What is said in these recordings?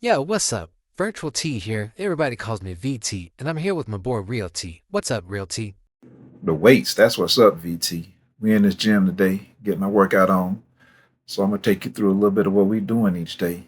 Yo, what's up? Virtual T here. Everybody calls me VT, and I'm here with my boy Real T. What's up, Real T? The weights, that's what's up, VT. We in this gym today, getting our workout on. So I'm gonna take you through a little bit of what we doing each day.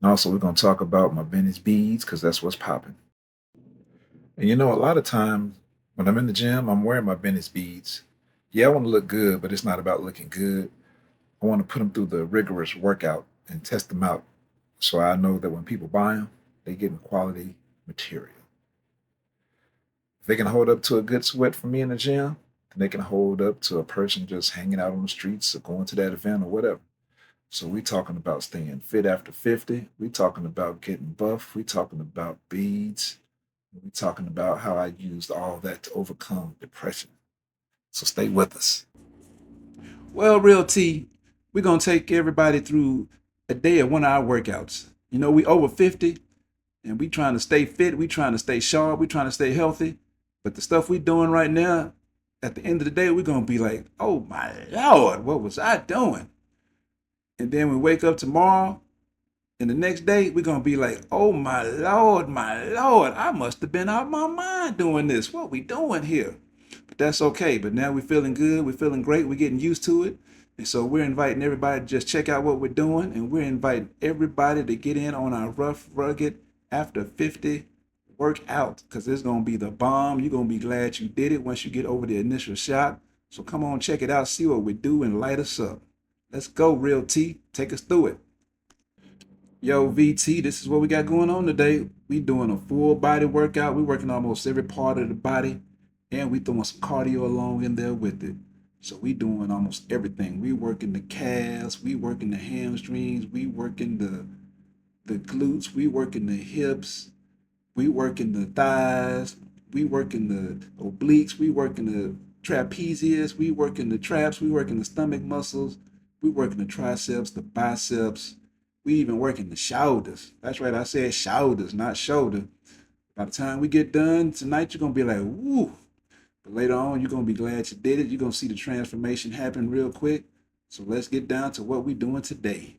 And also we're gonna talk about my Venice beads, because that's what's popping. And a lot of times when I'm in the gym, I'm wearing my Venice beads. Yeah, I want to look good, but it's not about looking good. I want to put them through the rigorous workout and test them out. So I know that when people buy them, they get quality material. If they can hold up to a good sweat from me in the gym, then they can hold up to a person just hanging out on the streets or going to that event or whatever. So we talking about staying fit after 50. We talking about getting buff. We talking about beads. We talking about how I used all that to overcome depression. So stay with us. Well, Real T, we're gonna take everybody through a day of 1 hour workouts. We over 50 and we trying to stay fit, we trying to stay sharp, we trying to stay healthy. But the stuff we doing right now, at the end of the day, we're gonna be like, oh my lord, what was I doing? And then we wake up tomorrow and the next day we're gonna be like, oh my lord, I must have been out of my mind doing this. What we doing here? But that's okay. But now we're feeling good, we're feeling great, we're getting used to it. And so we're inviting everybody to just check out what we're doing, and we're inviting everybody to get in on our rough, rugged after 50 workout because it's gonna be the bomb. You're gonna be glad you did it once you get over the initial shock. So come on, check it out, see what we do, and light us up. Let's go, Real T. Take us through it. Yo, VT, this is what we got going on today. We doing a full body workout. We working almost every part of the body, and we throwing some cardio along in there with it. So we doing almost everything. We working the calves, we working the hamstrings, we working the glutes, we working the hips, we working the thighs, we working the obliques, we working the trapezius, we working the traps, we working the stomach muscles, we working the triceps, the biceps, we even working the shoulders. That's right, I said shoulders, not shoulder. By the time we get done tonight, you're gonna be like, woo. But later on, you're gonna be glad you did it. You're gonna see the transformation happen real quick. So let's get down to what we're doing today.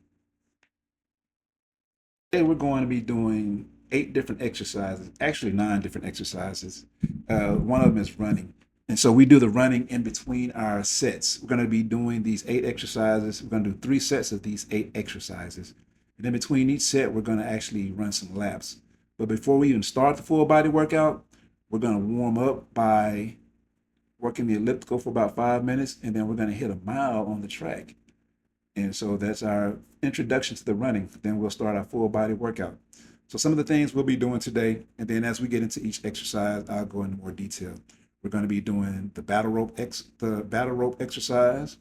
Today we're going to be doing 8 different exercises, actually 9 different exercises. One of them is running. And so we do the running in between our sets. We're going to be doing these 8 exercises. We're going to do 3 sets of these 8 exercises. And in between each set, we're going to actually run some laps. But before we even start the full body workout, we're going to warm up by working the elliptical for about 5 minutes, and then we're going to hit a mile on the track. And so that's our introduction to the running. Then we'll start our full body workout. So some of the things we'll be doing today, and then as we get into each exercise, I'll go into more detail. We're going to be doing the battle rope exercise.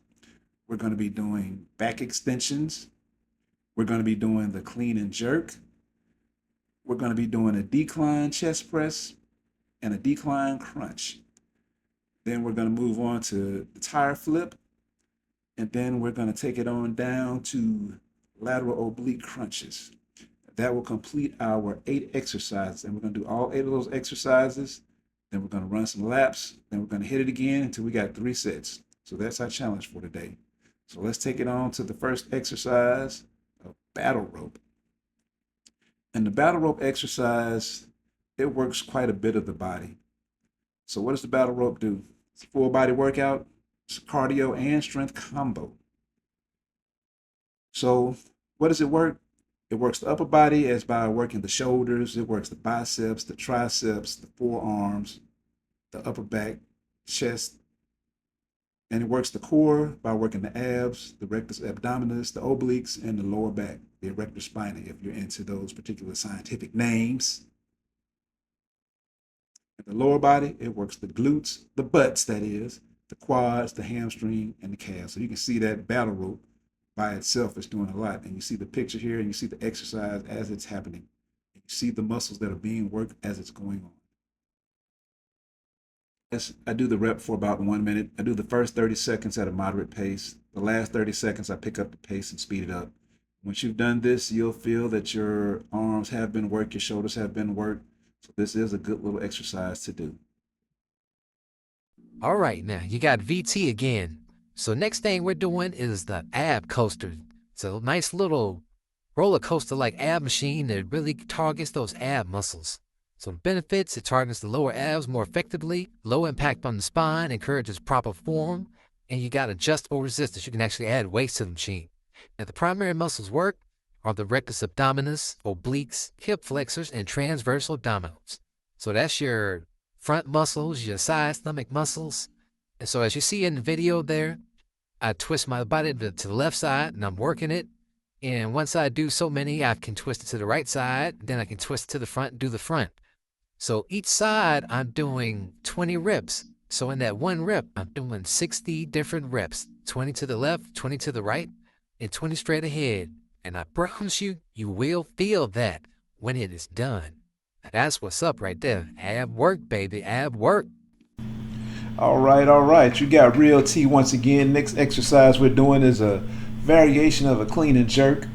We're going to be doing back extensions. We're going to be doing the clean and jerk. We're going to be doing a decline chest press and a decline crunch. Then we're going to move on to the tire flip, and then we're going to take it on down to lateral oblique crunches. That will complete our 8 exercises, and we're going to do all 8 of those exercises. Then we're going to run some laps. Then we're going to hit it again until we got 3 sets. So that's our challenge for today. So let's take it on to the first exercise of battle rope. And the battle rope exercise, it works quite a bit of the body. So what does the battle rope do? It's a full body workout. It's a cardio and strength combo. So what does it work? It works the upper body as by working the shoulders. It works the biceps, the triceps, the forearms, the upper back, chest. And it works the core by working the abs, the rectus abdominis, the obliques, and the lower back, the erector spinae, if you're into those particular scientific names. In the lower body, it works the glutes, the butts, that is, the quads, the hamstring, and the calves. So you can see that battle rope by itself is doing a lot. And you see the picture here, and you see the exercise as it's happening. You see the muscles that are being worked as it's going on. Yes, I do the rep for about 1 minute. I do the first 30 seconds at a moderate pace. The last 30 seconds, I pick up the pace and speed it up. Once you've done this, you'll feel that your arms have been worked, your shoulders have been worked. So this is a good little exercise to do. All right, now you got VT again. So next thing we're doing is the ab coaster. It's a nice little roller coaster like ab machine that really targets those ab muscles. So the benefits, it targets the lower abs more effectively, low impact on the spine, encourages proper form, and you got adjustable resistance. You can actually add weights to the machine. Now the primary muscles work are the rectus abdominis, obliques, hip flexors, and transversal abdominals. So that's your front muscles, your side stomach muscles. And so as you see in the video there, I twist my body to the left side and I'm working it. And once I do so many, I can twist it to the right side. Then I can twist it to the front and do the front. So each side, I'm doing 20 reps. So in that one rep, I'm doing 60 different reps. 20 to the left, 20 to the right, and 20 straight ahead. And I promise you, you will feel that when it is done. That's what's up right there. Ab work, baby. Ab work. All right. You got Real T once again. Next exercise we're doing is a variation of a clean and jerk.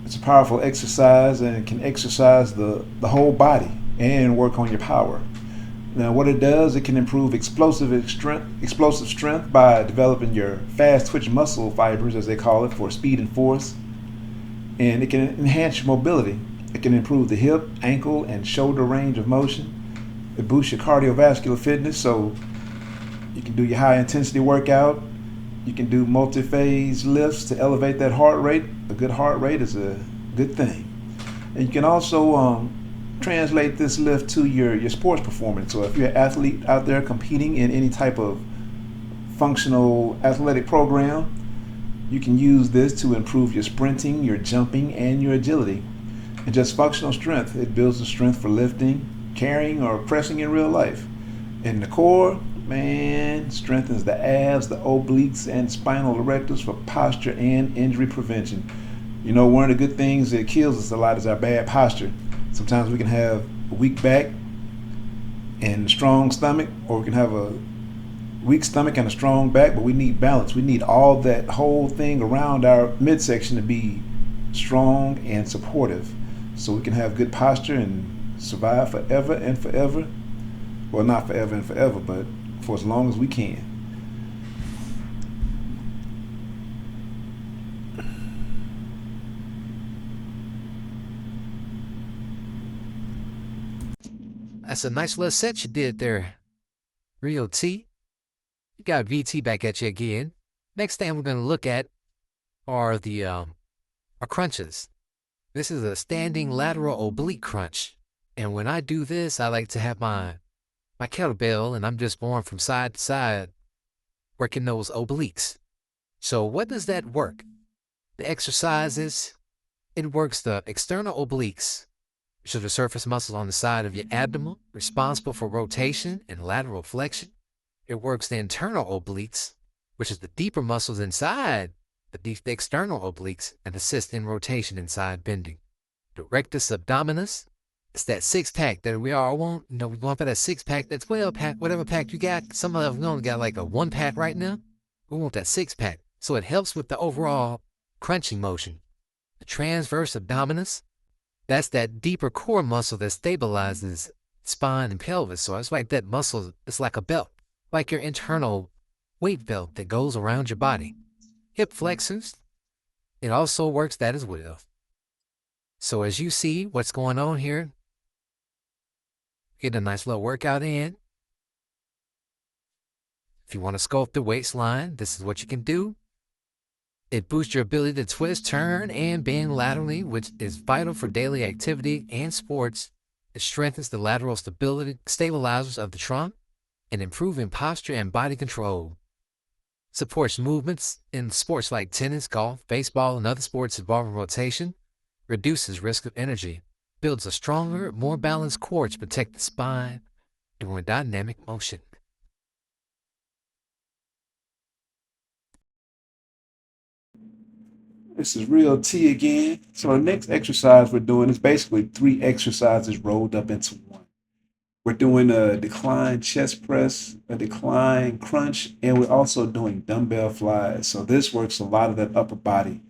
It's a powerful exercise and can exercise the whole body and work on your power. Now, what it does, it can improve explosive strength by developing your fast twitch muscle fibers, as they call it, for speed and force. And it can enhance your mobility. It can improve the hip, ankle, and shoulder range of motion. It boosts your cardiovascular fitness, so you can do your high intensity workout. You can do multi-phase lifts to elevate that heart rate. A good heart rate is a good thing. And you can also translate this lift to your sports performance. So if you're an athlete out there competing in any type of functional athletic program, you can use this to improve your sprinting, your jumping, and your agility. And just functional strength, it builds the strength for lifting, carrying, or pressing in real life. And the core, man, strengthens the abs, the obliques, and spinal erectors for posture and injury prevention. You know, one of the good things that kills us a lot is our bad posture. Sometimes we can have a weak back and a strong stomach, or we can have a weak stomach and a strong back, but we need balance. We need all that whole thing around our midsection to be strong and supportive, so we can have good posture and survive forever and forever. Well, not forever and forever, but for as long as we can. That's a nice little set you did there, Real T. You got VT back at you again. Next thing we're going to look at are the our crunches. This is a standing lateral oblique crunch. And when I do this, I like to have my kettlebell and I'm just going from side to side, working those obliques. So what does that work? The exercises, it works the external obliques, which are the surface muscles on the side of your abdomen, responsible for rotation and lateral flexion. It works the internal obliques, which is the deeper muscles inside the external obliques, and assist in rotation and side bending. The rectus abdominis, it's that six-pack that we all want. You know, we want for that six-pack, that 12-pack, whatever pack you got. Some of us, we only got like a one-pack right now. We want that six-pack. So it helps with the overall crunching motion. The transverse abdominis, that's that deeper core muscle that stabilizes spine and pelvis. So it's like that muscle, it's like a belt, like your internal weight belt that goes around your body. Hip flexors, it also works that as well. So as you see what's going on here, get a nice little workout in. If you want to sculpt the waistline, this is what you can do. It boosts your ability to twist, turn, and bend laterally, which is vital for daily activity and sports. It strengthens the lateral stabilizers of the trunk and improving posture and body control. Supports movements in sports like tennis, golf, baseball, and other sports involving rotation. Reduces risk of injury. Builds a stronger, more balanced core to protect the spine during dynamic motion. This is Real T again. So the next exercise we're doing is basically 3 exercises rolled up into one. We're doing a decline chest press, a decline crunch, and we're also doing dumbbell flies. So this works a lot of that upper body.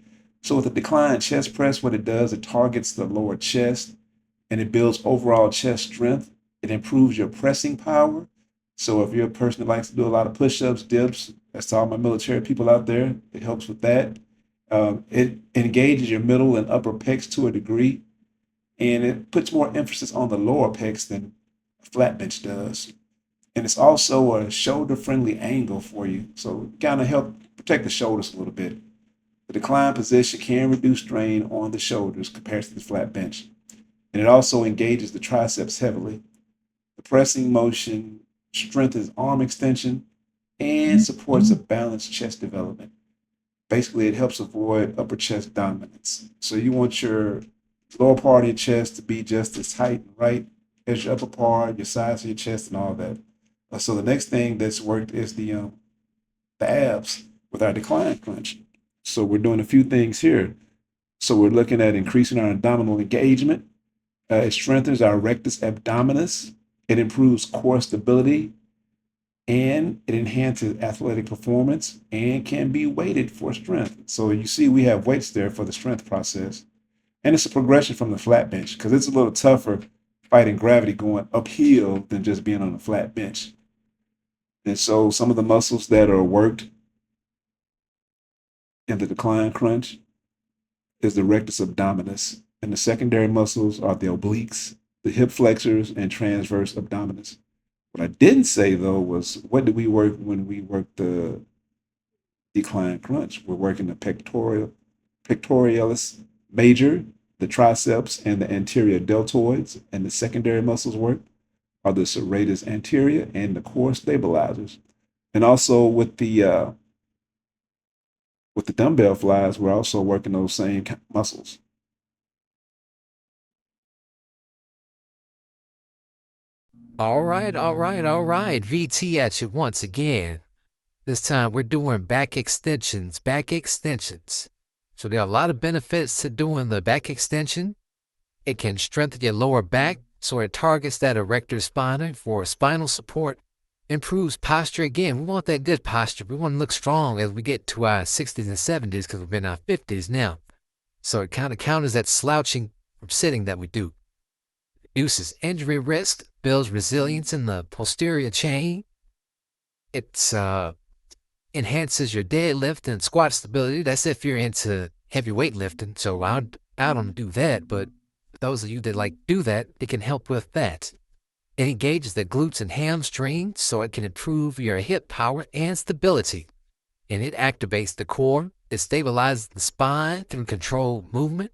So with the decline chest press, what it does, it targets the lower chest and it builds overall chest strength. It improves your pressing power. So if you're a person that likes to do a lot of push-ups, dips, that's to all my military people out there, it helps with that. It engages your middle and upper pecs to a degree, and it puts more emphasis on the lower pecs than a flat bench does. And it's also a shoulder-friendly angle for you, so kind of help protect the shoulders a little bit. The decline position can reduce strain on the shoulders compared to the flat bench, and it also engages the triceps heavily. The pressing motion strengthens arm extension and supports a balanced chest development. Basically, it helps avoid upper chest dominance. So you want your lower part of your chest to be just as tight and right as your upper part, your size of your chest, and all that. So the next thing that's worked is the abs with our decline crunch. So we're doing a few things here. So we're looking at increasing our abdominal engagement. It strengthens our rectus abdominis. It improves core stability, and it enhances athletic performance and can be weighted for strength. So you see, we have weights there for the strength process. And it's a progression from the flat bench because it's a little tougher fighting gravity going uphill than just being on a flat bench. And so some of the muscles that are worked in the decline crunch is the rectus abdominis. And the secondary muscles are the obliques, the hip flexors, and transverse abdominis. What I didn't say though was what did we work when we worked the decline crunch? We're working the pectoralis major, the triceps, and the anterior deltoids, and the secondary muscles work are the serratus anterior and the core stabilizers. And also with the dumbbell flies, we're also working those same muscles. All right, all right, all right. VT at you once again. This time we're doing back extensions, back extensions. So there are a lot of benefits to doing the back extension. It can strengthen your lower back, so it targets that erector spine for spinal support. Improves posture again. We want that good posture. We want to look strong as we get to our 60s and 70s because we're in our 50s now. So it kind of counters that slouching from sitting that we do. Reduces injury risk, builds resilience in the posterior chain. It enhances your deadlift and squat stability. That's if you're into heavy weightlifting. So I don't do that, but those of you that like do that, it can help with that. It engages the glutes and hamstrings, so it can improve your hip power and stability. And it activates the core. It stabilizes the spine through controlled movement.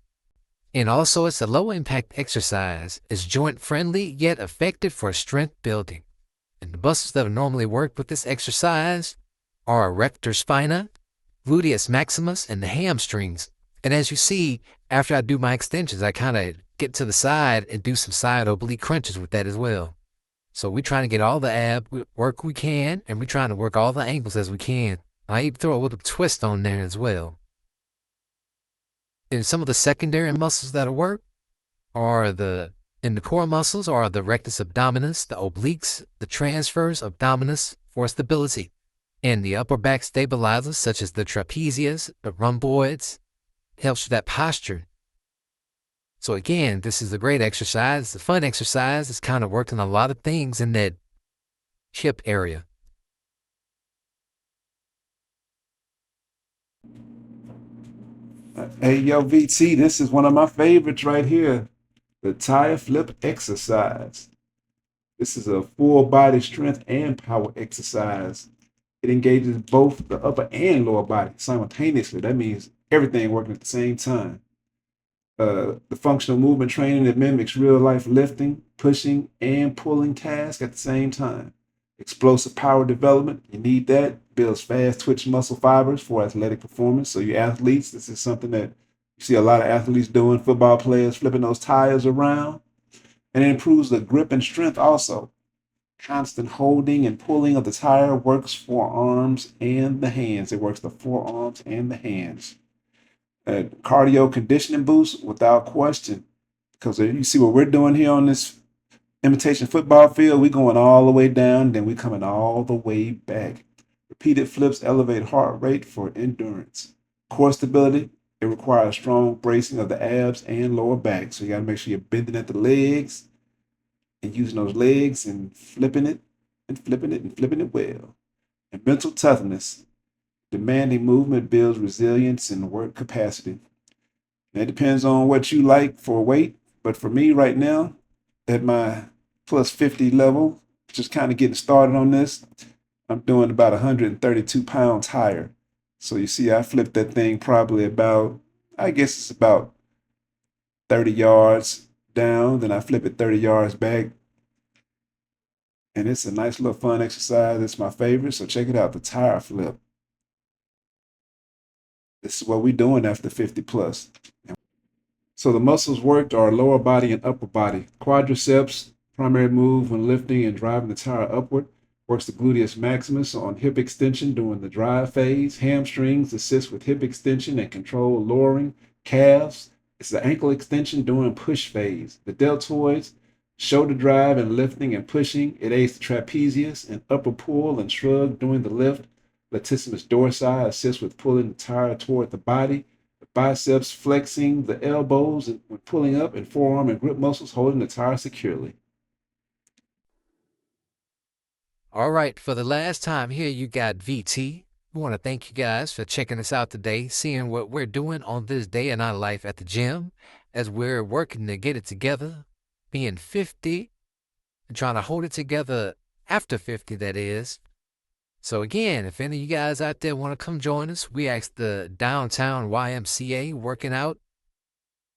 And also, it's a low-impact exercise. It's joint-friendly, yet effective for strength building. And the muscles that are normally worked with this exercise are erector spina, gluteus maximus, and the hamstrings. And as you see, after I do my extensions, I kind of get to the side and do some side oblique crunches with that as well. So we're trying to get all the ab work we can, and we're trying to work all the angles as we can. I even throw a little twist on there as well. And some of the secondary muscles that work are in the core muscles are the rectus abdominis, the obliques, the transverse abdominis for stability, and the upper back stabilizers such as the trapezius, the rhomboids, helps with that posture. So again, this is a great exercise. It's a fun exercise. It's kind of working a lot of things in that hip area. Hey, yo, VT, this is one of my favorites right here, the tire flip exercise. This is a full body strength and power exercise. It engages both the upper and lower body simultaneously. That means everything working at the same time. The functional movement training that mimics real life lifting, pushing, and pulling tasks at the same time. Explosive power development, you need that. Builds fast twitch muscle fibers for athletic performance. So, you athletes, this is something that you see a lot of athletes doing, football players flipping those tires around. And it improves the grip and strength also. Constant holding and pulling of the tire works forearms and the hands. It works the forearms and the hands. Cardio conditioning boost without question. Because you see what we're doing here on this imitation football field, we're going all the way down, then we're coming all the way back. Repeated flips elevate heart rate for endurance. Core stability, it requires strong bracing of the abs and lower back. So you got to make sure you're bending at the legs and using those legs and flipping it and flipping it and flipping it well. And mental toughness, Demanding movement builds resilience and work capacity. That depends on what you like for weight, but for me right now, at my plus 50 level, just kind of getting started on this, I'm doing about 132 pounds higher. So you see, I flipped that thing probably about, I guess it's about 30 yards down, then I flip it 30 yards back. And it's a nice little fun exercise. It's my favorite. So check it out, the tire flip. This is what we're doing after 50 plus. So the muscles worked are lower body and upper body. Quadriceps, primary move when lifting and driving the tire upward, works the gluteus maximus on hip extension during the drive phase. Hamstrings assist with hip extension and control lowering. Calves, it's the ankle extension during push phase. The deltoids, shoulder drive and lifting and pushing. It aids the trapezius and upper pull and shrug during the lift. Latissimus dorsi assists with pulling the tire toward the body. The biceps flexing the elbows when pulling up, and forearm and grip muscles holding the tire securely. All right, for the last time here, you got VT. We want to thank you guys for checking us out today, seeing what we're doing on this day in our life at the gym as we're working to get it together, being 50, and trying to hold it together after 50, that is. So again, if any of you guys out there want to come join us, we ask the downtown YMCA working out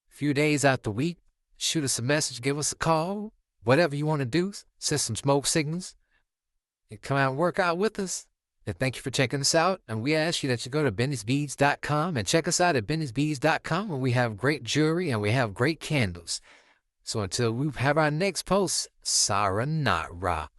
a few days out the week. Shoot us a message, give us a call, whatever you want to do, send some smoke signals. You come out and work out with us. And thank you for checking us out. And we ask you that you go to Benny'sBeads.com and check us out at Benny'sBeads.com, where we have great jewelry and we have great candles. So until we have our next post, sayonara.